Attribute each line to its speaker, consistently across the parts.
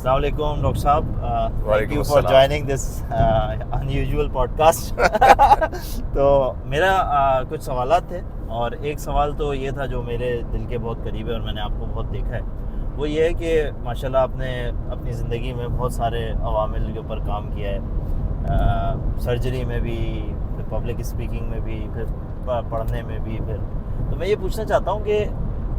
Speaker 1: السلام علیکم ڈاکٹر صاحب. Thank you for joining this unusual podcast. تو میرا کچھ سوالات تھے، اور ایک سوال تو یہ تھا جو میرے دل کے بہت قریب ہے اور میں نے آپ کو بہت دیکھا ہے. وہ یہ ہے کہ ماشاءاللہ آپ نے اپنی زندگی میں بہت سارے عوامل کے اوپر کام کیا ہے، سرجری میں بھی، پھر پبلک اسپیکنگ میں بھی، پھر پڑھنے میں بھی. پھر تو میں یہ پوچھنا چاہتا ہوں کہ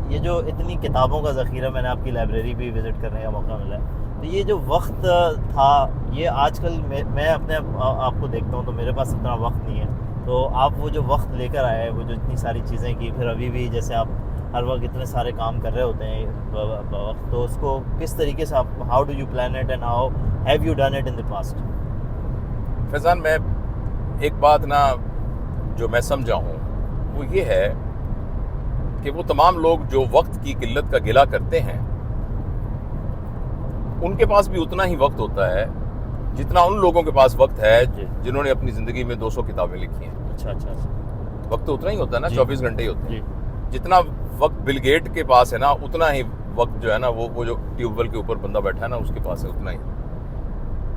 Speaker 1: یہ جو اتنی کتابوں کا ذخیرہ، میں نے آپ کی لائبریری بھی وزٹ کرنے کا موقع ملا ہے، تو یہ جو وقت تھا، یہ آج کل میں اپنے آپ کو دیکھتا ہوں تو میرے پاس اتنا وقت نہیں ہے. تو آپ وہ جو وقت لے کر آئے، وہ جو اتنی ساری چیزیں کی، پھر ابھی بھی جیسے آپ ہر وقت اتنے سارے کام کر رہے ہوتے ہیں وقت، تو اس کو کس طریقے سے آپ how do you plan it and how have you done it in the past?
Speaker 2: Faizan, میں ایک بات جو میں سمجھا ہوں وہ یہ ہے کہ وہ تمام لوگ جو وقت کی قلت کا گلہ کرتے ہیں، ان کے پاس بھی اتنا ہی وقت ہوتا ہے جتنا ان لوگوں کے پاس وقت ہے جنہوں نے اپنی زندگی میں 200 کتابیں لکھی ہیں.
Speaker 1: اچھا.
Speaker 2: وقت تو اتنا ہی ہوتا ہے نا، 24 گھنٹے ہی ہوتے ہیں. جتنا وقت بل گیٹ کے پاس ہے نا، اتنا ہی وقت جو ہے نا وہ جو ٹیوب ویل کے اوپر بندہ بیٹھا ہے نا، اس کے پاس ہے اتنا ہی.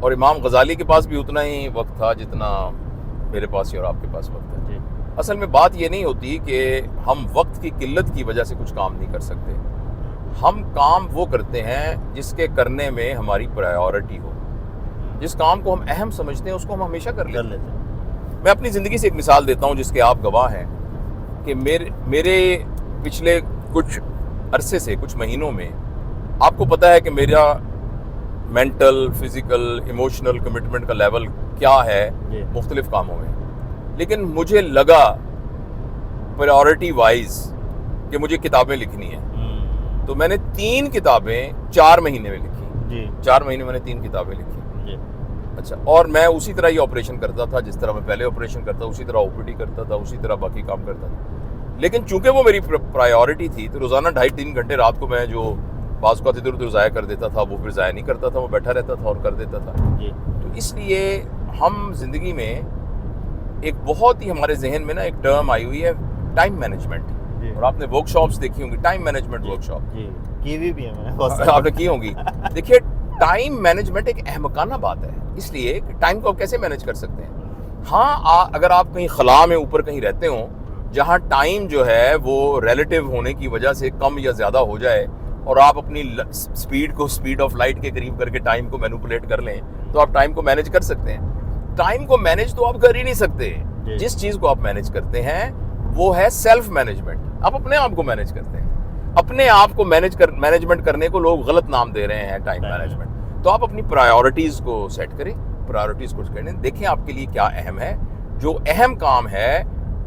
Speaker 2: اور امام غزالی کے پاس بھی اتنا ہی وقت تھا جتنا میرے پاس ہی اور آپ کے پاس وقت ہے. اصل میں بات یہ نہیں ہوتی کہ ہم وقت کی قلت کی وجہ سے کچھ کام نہیں کر سکتے. ہم کام وہ کرتے ہیں جس کے کرنے میں ہماری پرائیورٹی ہو. جس کام کو ہم اہم سمجھتے ہیں اس کو ہم ہمیشہ کر لیتے ہیں. میں اپنی زندگی سے ایک مثال دیتا ہوں جس کے آپ گواہ ہیں کہ میرے پچھلے کچھ عرصے سے، کچھ مہینوں میں، آپ کو پتہ ہے کہ میرا مینٹل، فزیکل، ایموشنل کمٹمنٹ کا لیول کیا ہے مختلف کاموں میں. لیکن مجھے لگا پرائیورٹی وائز کہ مجھے کتابیں لکھنی ہیں، تو میں نے 3 کتابیں 4 مہینے میں لکھی. 4 مہینے میں نے 3 کتابیں لکھی. اچھا. اور میں اسی طرح یہ آپریشن کرتا تھا جس طرح میں پہلے آپریشن کرتا، اسی طرح او پی ڈی کرتا تھا، اسی طرح باقی کام کرتا تھا. لیکن چونکہ وہ میری پرائیورٹی تھی تو روزانہ 2.5-3 گھنٹے رات کو میں جو بعض اوقات ادھر ادھر ضائع کر دیتا تھا، وہ پھر ضائع نہیں کرتا تھا، وہ بیٹھا رہتا تھا اور کر دیتا تھا. تو اس لیے ہم زندگی میں ایک بہت ہی ہمارے ذہن میں نا ایک ٹرم آئی ہوئی ہے، ٹائم مینجمنٹ. اور آپ نے ورک شاپس دیکھی ہوں گی، ٹائم مینجمنٹ ورک شاپ
Speaker 1: کی بھی ہے،
Speaker 2: آپ نے کی ہوں گی. دیکھیے، ٹائم مینجمنٹ ایک احمقانہ بات ہے، اس لیے کہ ٹائم کو آپ کیسے مینج کر سکتے ہیں. ہاں، اگر آپ کہیں خلا میں اوپر کہیں رہتے ہوں جہاں ٹائم جو ہے وہ ریلیٹیو ہونے کی وجہ سے کم یا زیادہ ہو جائے، اور آپ اپنی سپیڈ کو سپیڈ آف لائٹ کے قریب کر کے ٹائم کو مینوپولیٹ کر لیں، تو آپ ٹائم کو مینج کر سکتے ہیں. ٹائم کو مینج تو آپ کر ہی نہیں سکتے. جس چیز کو آپ مینج کرتے ہیں وہ ہے سیلف مینجمنٹ. آپ اپنے آپ کو مینج کرتے ہیں. اپنے آپ کو مینجمنٹ کرنے کو لوگ غلط نام دے رہے ہیں ٹائم مینجمنٹ. تو آپ اپنی پرائیورٹیز کو سیٹ کریں، پرائیورٹیز کو کریں، دیکھیں آپ کے لیے کیا اہم ہے. جو اہم کام ہے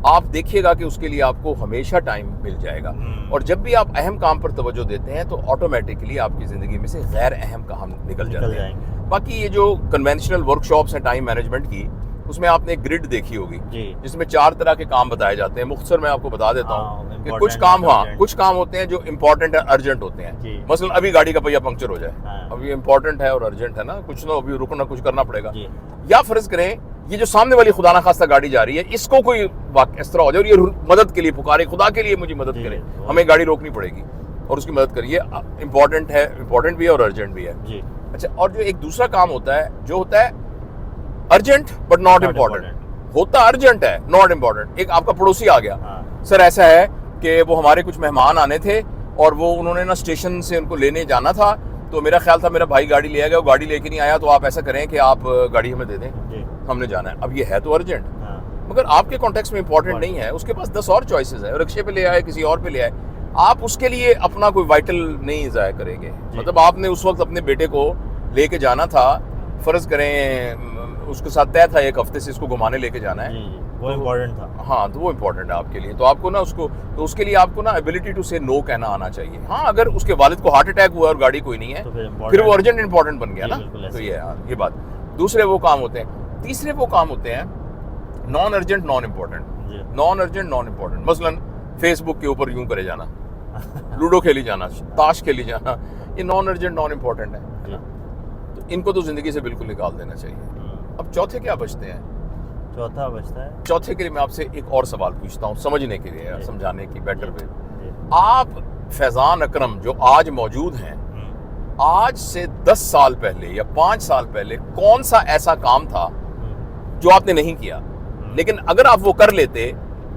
Speaker 2: آپ دیکھیے گا کہ اس کے لیے آپ کو ہمیشہ ٹائم مل جائے گا. اور جب بھی آپ اہم کام پر توجہ دیتے ہیں تو آٹومیٹکلی آپ کی زندگی میں سے غیر اہم کام نکل جاتے ہیں. باقی یہ جو کنونشنل ورک شاپس ہیں ٹائم مینجمنٹ کی، اس میں آپ نے ایک گرڈ دیکھی ہوگی جس میں 4 طرح کے کام بتائے جاتے ہیں. مختصر میں آپ کو بتا دیتا ہوں کہ کچھ کام ہوتے ہیں جو امپورٹنٹ ہے، ارجنٹ ہوتے ہیں. مثلا ابھی گاڑی کا پہیہ پنکچر ہو جائے، اب یہ امپورٹنٹ ہے اور ارجنٹ ہے نا، کچھ نہ ابھی رکنا، کچھ کرنا پڑے گا. یا فرض کریں یہ جو سامنے والی خدا نخواستہ گاڑی جا رہی ہے، اس کو کوئی اس طرح ہو جائے اور یہ مدد کے لیے پکارے، خدا کے لیے مجھے مدد کرے، ہمیں گاڑی روکنی پڑے گی اور اس کی مدد کریے. امپورٹنٹ ہے، امپورٹنٹ بھی ہے اور ارجنٹ بھی ہے. اچھا. اور جو ایک دوسرا کام ہوتا ہے جو ہوتا ہے ارجنٹ بٹ ناٹ امپورٹنٹ. ہوتا ارجنٹ ہے، ناٹ امپورٹنٹ. ایک آپ کا پڑوسی آ گیا، سر ایسا ہے کہ وہ ہمارے کچھ مہمان آنے تھے اور وہ انہوں نے نا اسٹیشن سے ان کو لینے جانا تھا، تو میرا خیال تھا میرا بھائی گاڑی لے گیا، وہ گاڑی لے کے نہیں آیا، تو آپ ایسا کریں کہ آپ گاڑی ہمیں دے دیں، ہم نے جانا ہے. اب یہ ہے تو ارجنٹ، مگر آپ کے کانٹیکس میں امپورٹنٹ نہیں ہے. اس کے پاس 10 اور چوائسیز ہے، رکشے پہ لے آئے، کسی اور پہ لے آئے. آپ اس کے لیے اپنا کوئی وائٹل نہیں ضائع کریں گے. مطلب آپ نے اس وقت اپنے بیٹے کو لے کے جانا تھا، فرض کریں اس کے ساتھ طے تھا 1 ہفتے سے اس کو گھمانے لے کے جانا ہے،
Speaker 1: وہ امپورٹنٹ تھا.
Speaker 2: ہاں، تو وہ امپورٹنٹ ہے آپ کے لیے. تو آپ کو نا اس کے لیے آپ کو نا ایبلٹی ٹو سے نو کہنا آنا چاہیے. ہاں، اگر اس کے والد کو ہارٹ اٹیک ہوا اور گاڑی کوئی نہیں ہے پھر وہ ارجنٹ امپورٹنٹ بن گیا نا. تو یہ بات. دوسرے وہ کام ہوتے ہیں. تیسرے وہ کام ہوتے ہیں naan urgent naan important. Naan urgent naan important. مثلاً فیس بک کے اوپر یوں کرے جانا، لوڈو کھیلی جانا، تاش کھیلی جانا، یہ نان ارجنٹ نان امپورٹنٹ ہے. تو ان کو تو زندگی سے بالکل نکال دینا چاہیے. اب چوتھے کیا بچتے ہیں؟
Speaker 1: چوتھا بچتا ہے.
Speaker 2: چوتھے کے لیے میں آپ سے ایک اور سوال پوچھتا ہوں سمجھنے کے لیے، سمجھانے کی بیٹر پہ. آپ فیضان اکرم جو آج موجود ہیں، آج سے 10 سال پہلے یا 5 سال پہلے کون سا ایسا کام تھا جو آپ نے نہیں کیا، لیکن اگر آپ وہ کر لیتے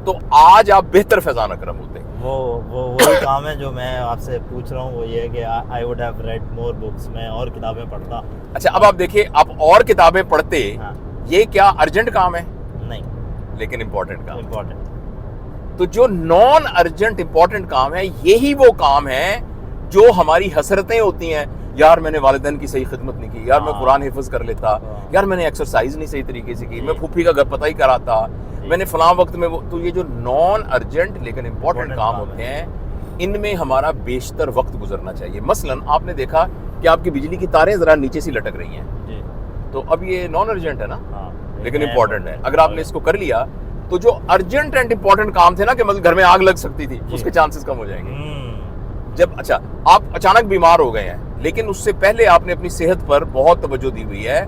Speaker 2: تو آج آپ بہتر فیضان اکرم ہوتے.
Speaker 1: وہی کام ہے جو میں آپ سے پوچھ رہا ہوں، وہ یہ ہے کہ I would have read more books, میں اور کتابیں پڑھتا.
Speaker 2: اچھا اب آپ دیکھیں، آپ اور کتابیں پڑھتے، یہ کیا ارجنٹ کام ہے؟
Speaker 1: نہیں،
Speaker 2: لیکن امپورٹنٹ کام.
Speaker 1: امپورٹنٹ.
Speaker 2: تو جو نان ارجنٹ امپورٹنٹ کام ہے، یہی وہ کام ہے جو ہماری حسرتیں ہوتی ہیں. یار میں نے والدین کی صحیح خدمت نہیں کی، یار میں قرآن حفظ کر لیتا، یار میں نے ایکسرسائز نہیں صحیح طریقے سے کی، میں پھوپھی کا گھر پتہ ہی کراتا، میں نے فلاں وقت میں وہ. تو یہ جو نان ارجنٹ لیکن امپورٹنٹ کام ہوتے ہیں، ان میں ہمارا بیشتر وقت گزرنا چاہیے. مثلا آپ نے دیکھا کہ آپ کی بجلی کی تاریں ذرا نیچے سے لٹک رہی ہیں، تو اب یہ نان ارجنٹ ہے نا، لیکن امپورٹنٹ ہے. اگر آپ نے اس کو کر لیا تو جو ارجنٹ اینڈ امپورٹنٹ کام تھے نا، کہ مطلب گھر میں آگ لگ سکتی تھی، اس کے چانسز کم ہو جائیں گے. جب اچھا آپ اچانک بیمار ہو گئے ہیں، لیکن اس سے پہلے آپ نے اپنی صحت پر بہت توجہ دی ہوئی ہے،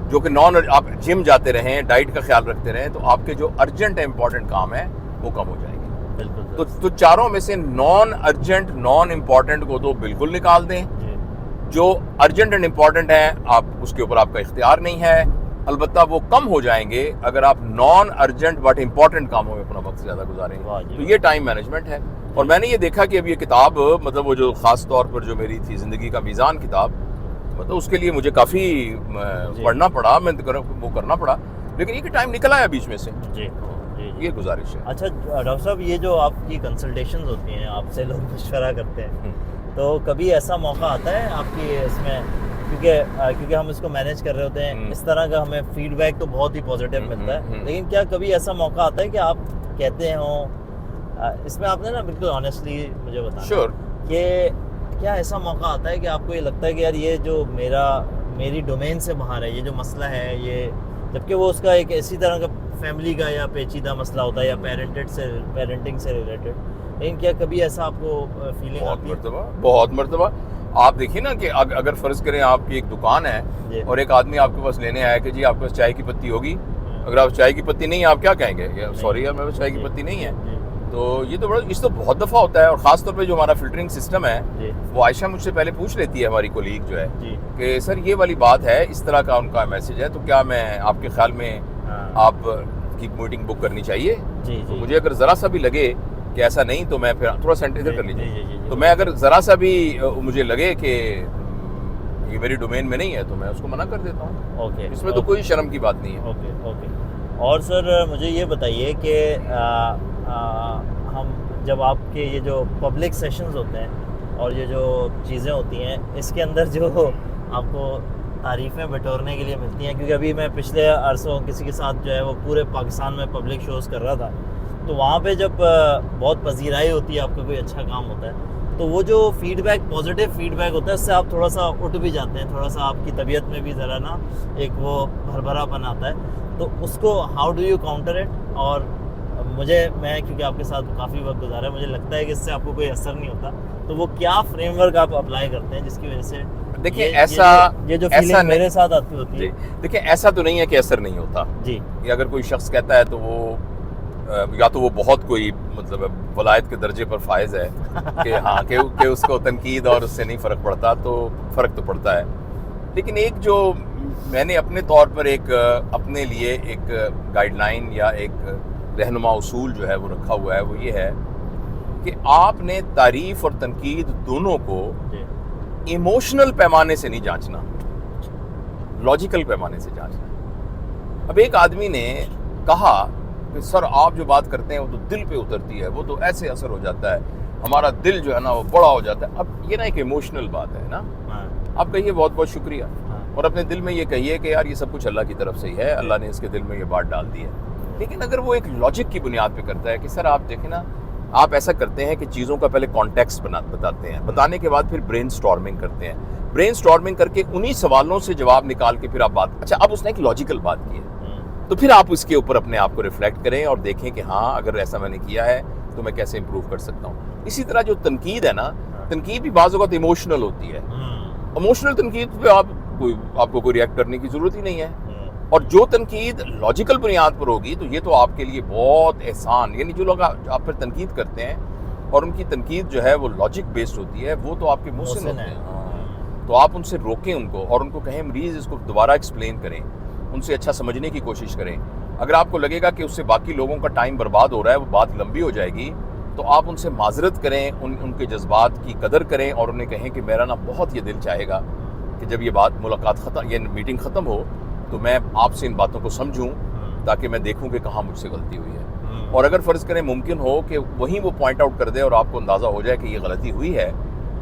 Speaker 2: جو کہ آپ جم جاتے رہیں، ڈائٹ کا خیال رکھتے رہیں، تو آپ کے جو ارجنٹ امپورٹنٹ کام ہیں وہ کم ہو جائیں گے. تو چاروں میں سے نان ارجنٹ نان امپورٹنٹ کو تو بالکل نکال دیں. جو ارجنٹ اینڈ امپورٹنٹ ہیں آپ اس کے اوپر آپ کا اختیار نہیں ہے، البتہ وہ کم ہو جائیں گے اگر آپ نان ارجنٹ بٹ امپورٹنٹ کاموں میں اپنا وقت زیادہ گزاریں گے. تو یہ ٹائم مینجمنٹ ہے. اور میں نے یہ دیکھا کہ اب یہ کتاب، مطلب وہ جو خاص طور پر جو میری تھی زندگی کا میزان کتاب، مطلب اس کے لیے مجھے کافی پڑھنا پڑا، میں وہ کرنا پڑا، لیکن یہ کہ ٹائم نکل آیا بیچ میں سے. یہ گزارش ہے.
Speaker 1: اچھا ڈاکٹر صاحب، یہ جو آپ کی کنسلٹیشنز ہوتی ہیں، آپ سے لوگ مشورہ کرتے ہیں، تو کبھی ایسا موقع آتا ہے آپ کی اس میں، کیونکہ ہم اس کو مینیج کر رہے ہوتے ہیں، اس طرح کا ہمیں فیڈ بیک تو بہت ہی پازیٹیو ملتا ہے، لیکن کیا کبھی ایسا موقع آتا ہے کہ آپ کہتے ہوں، اس میں آپ نے نا بالکل آنیسٹلی مجھے بتانا کہ کیا ایسا موقع آتا ہے کہ آپ کو یہ لگتا ہے کہ یار یہ جو میری ڈومین سے باہر ہے، یہ جو مسئلہ ہے، یہ جبکہ وہ اس کا ایک ایسی طرح کا فیملی کا یا پیچیدہ مسئلہ ہوتا ہے یا پیرنٹنگ سے ریلیٹڈ، لیکن کیا کبھی ایسا آپ کو فیلنگ آتی ہے؟
Speaker 2: بہت مرتبہ. آپ دیکھیے نا کہ اگر فرض کریں آپ کی ایک دکان ہے اور ایک آدمی آپ کے پاس لینے آیا کہ جی آپ کے پاس چائے کی پتی ہوگی، اگر آپ چائے کی پتی نہیں ہے آپ کیا کہیں گے؟ سوری یار میرے پاس چائے کی پتی نہیں ہے. تو یہ تو اس تو بہت دفعہ ہوتا ہے. اور خاص طور پہ جو ہمارا فلٹرنگ سسٹم ہے، وہ عائشہ مجھ سے پہلے پوچھ لیتی ہے، ہماری کولیگ جو ہے، کہ سر یہ والی بات ہے، اس طرح کا ان کا میسج ہے، تو کیا میں آپ کے خیال میں آپ کی میٹنگ بک کرنی چاہیے؟ تو مجھے اگر ذرا سا بھی لگے کہ ایسا نہیں، تو میں پھر تھوڑا سینٹیزر کر لیجیے، تو میں اگر ذرا سا بھی مجھے لگے کہ یہ میری ڈومین میں نہیں ہے تو میں اس کو منع کر دیتا ہوں. اس میں تو کوئی شرم کی بات نہیں ہے.
Speaker 1: اوکے. اور سر مجھے یہ بتائیے کہ ہم جب آپ کے یہ جو پبلک سیشنز ہوتے ہیں اور یہ جو چیزیں ہوتی ہیں، اس کے اندر جو آپ کو تعریفیں بٹورنے کے لیے ملتی ہیں، کیونکہ ابھی میں پچھلے عرصوں کسی کے ساتھ جو ہے وہ پورے پاکستان میں پبلک شوز کر رہا تھا، تو وہاں پہ جب بہت پذیرائی ہوتی ہے، آپ کا کوئی اچھا کام ہوتا ہے، تو وہ جو feedback, positive feedback ہوتا ہے، اس سے آپ تھوڑا سا اٹھ بھی جاتے ہیں، تھوڑا سا آپ کی طبیعت میں بھی ذرا نا ایک وہ بھربھرا پن آتا ہے. تو اس کو how do you counter it? اور میں کیونکہ آپ کے ساتھ کافی وقت گزارا ہے، مجھے لگتا ہے کہ اس سے آپ کو کوئی اثر نہیں ہوتا، تو وہ کیا فریم ورک آپ اپلائی کرتے ہیں جس کی وجہ سے
Speaker 2: دیکھیں
Speaker 1: یہ جو فیلنگ میرے ساتھ آتی ہوتی ہے؟
Speaker 2: دیکھیں ایسا تو نہیں ہے کہ اثر نہیں ہوتا. یہ اگر کوئی شخص کہتا ہے تو وہ یا تو وہ بہت کوئی مطلب ولایت کے درجے پر فائز ہے کہ ہاں کہ اس کو تنقید اور اس سے نہیں فرق پڑتا، تو فرق تو پڑتا ہے. لیکن ایک جو میں نے اپنے طور پر ایک اپنے لیے ایک گائیڈ لائن یا ایک رہنما اصول جو ہے وہ رکھا ہوا ہے، وہ یہ ہے کہ آپ نے تعریف اور تنقید دونوں کو ایموشنل پیمانے سے نہیں جانچنا، لاجیکل پیمانے سے جانچنا. اب ایک آدمی نے کہا کہ سر آپ جو بات کرتے ہیں وہ تو دل پہ اترتی ہے، وہ تو ایسے اثر ہو جاتا ہے، ہمارا دل جو ہے نا وہ بڑا ہو جاتا ہے. اب یہ نا ایک ایموشنل بات ہے نا، آپ کہیے بہت بہت شکریہ، اور اپنے دل میں یہ کہیے کہ یار یہ سب کچھ اللہ کی طرف سے ہی ہے، اللہ نے اس کے دل میں یہ بات ڈال دی ہے. لیکن اگر وہ ایک لاجک کی بنیاد پہ کرتا ہے کہ سر آپ دیکھیں نا، آپ ایسا کرتے ہیں کہ چیزوں کا پہلے کانٹیکسٹ بتاتے ہیں، بتانے کے بعد پھر برین سٹارمنگ کرتے ہیں، برین سٹارمنگ کر کے انہی سوالوں سے جواب نکال کے پھر آپ بات، اچھا اب اس نے ایک لاجیکل بات کی ہے، تو پھر آپ اس کے اوپر اپنے آپ کو ریفلیکٹ کریں اور دیکھیں کہ ہاں اگر ایسا میں نے کیا ہے تو میں کیسے امپروو کر سکتا ہوں. اسی طرح جو تنقید ہے نا، تنقید بھی بعض اوقات ایموشنل ہوتی ہے. ایموشنل تنقید پہ آپ کو کوئی ریئیکٹ کرنے کی ضرورت ہی نہیں ہے. اور جو تنقید لاجیکل بنیاد پر ہوگی تو یہ تو آپ کے لیے بہت احسان، یعنی جو لوگ آپ پر تنقید کرتے ہیں اور ان کی تنقید جو ہے وہ لاجک بیسڈ ہوتی ہے، وہ تو آپ کے محسن ہوتے ہیں. تو آپ ان سے روکیں ان کو اور ان کو کہیں مریض اس کو دوبارہ ایکسپلین کریں، ان سے اچھا سمجھنے کی کوشش کریں. اگر آپ کو لگے گا کہ اس سے باقی لوگوں کا ٹائم برباد ہو رہا ہے، وہ بات لمبی ہو جائے گی، تو آپ ان سے معذرت کریں، ان کے جذبات کی قدر کریں اور انہیں کہیں کہ میرا نا بہت یہ دل چاہے گا کہ جب یہ ملاقات ختم، یہ میٹنگ ختم ہو تو میں آپ سے ان باتوں کو سمجھوں تاکہ میں دیکھوں کہ کہاں مجھ سے غلطی ہوئی ہے. اور اگر فرض کریں ممکن ہو کہ وہیں وہ پوائنٹ آؤٹ کر دے اور آپ کو اندازہ ہو جائے کہ یہ غلطی ہوئی ہے،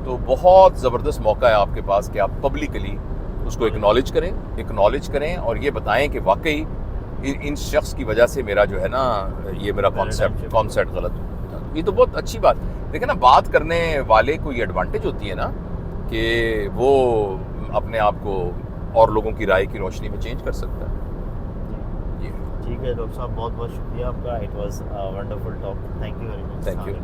Speaker 2: تو بہت زبردست موقع ہے آپ کے پاس کہ آپ پبلکلی اس کو اکنالج کریں اور یہ بتائیں کہ واقعی ان شخص کی وجہ سے میرا جو ہے نا یہ میرا کانسیپٹ غلط ہو. یہ تو بہت اچھی بات دیکھیں نا، بات کرنے والے کو یہ ایڈوانٹیج ہوتی ہے نا کہ وہ اپنے آپ کو اور لوگوں کی رائے کی روشنی میں چینج کر سکتا ہے.
Speaker 1: ٹھیک ہے ڈاکٹر صاحب، بہت بہت شکریہ آپ کا. It was wonderful talk. Thank you very much.
Speaker 2: Thank you.